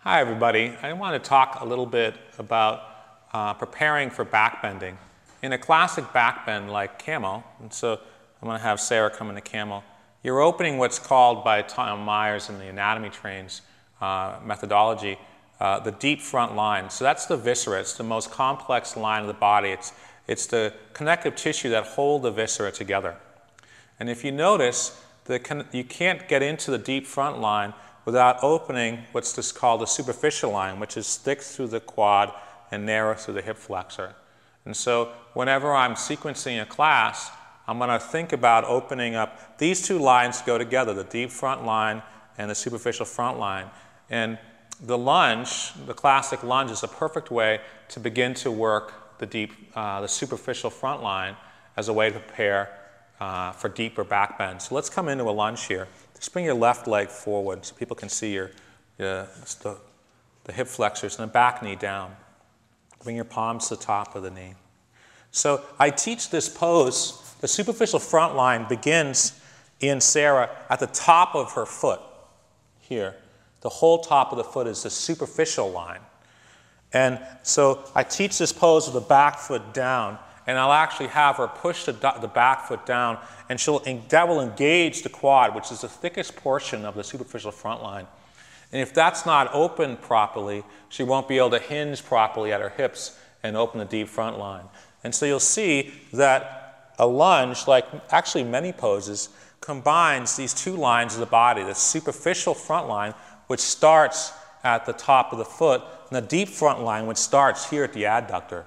Hi everybody. I want to talk a little bit about preparing for backbending. In a classic backbend like camel, and so I'm going to have Sarah come into camel, you're opening what's called by Tom Myers in the anatomy trains methodology, the deep front line. So that's the viscera. It's the most complex line of the body. It's the connective tissue that hold the viscera together. And if you notice, you can't get into the deep front line without opening what's just called the superficial line, which is thick through the quad and narrow through the hip flexor. And so whenever I'm sequencing a class, I'm going to think about opening up. These two lines go together, the deep front line and the superficial front line. And the lunge, the classic lunge, is a perfect way to begin to work the superficial front line as a way to prepare for deeper backbend. So let's come into a lunge here. Just bring your left leg forward so people can see the hip flexors and the back knee down. Bring your palms to the top of the knee. So I teach this pose. The superficial front line begins in Sarah at the top of her foot here. The whole top of the foot is the superficial line. And so I teach this pose with the back foot down, and I'll actually have her push the back foot down, and that will engage the quad, which is the thickest portion of the superficial front line. And if that's not open properly, she won't be able to hinge properly at her hips and open the deep front line. And so you'll see that a lunge, like actually many poses, combines these two lines of the body, the superficial front line, which starts at the top of the foot, and the deep front line, which starts here at the adductor.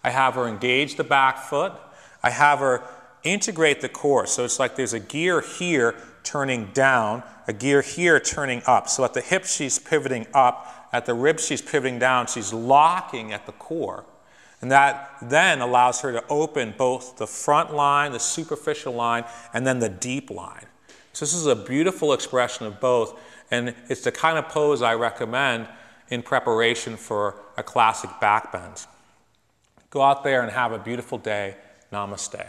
I have her engage the back foot. I have her integrate the core. So it's like there's a gear here turning down, a gear here turning up. So at the hip she's pivoting up, at the ribs she's pivoting down, she's locking at the core. And that then allows her to open both the front line, the superficial line, and then the deep line. So this is a beautiful expression of both, and it's the kind of pose I recommend in preparation for a classic backbend. Go out there and have a beautiful day. Namaste.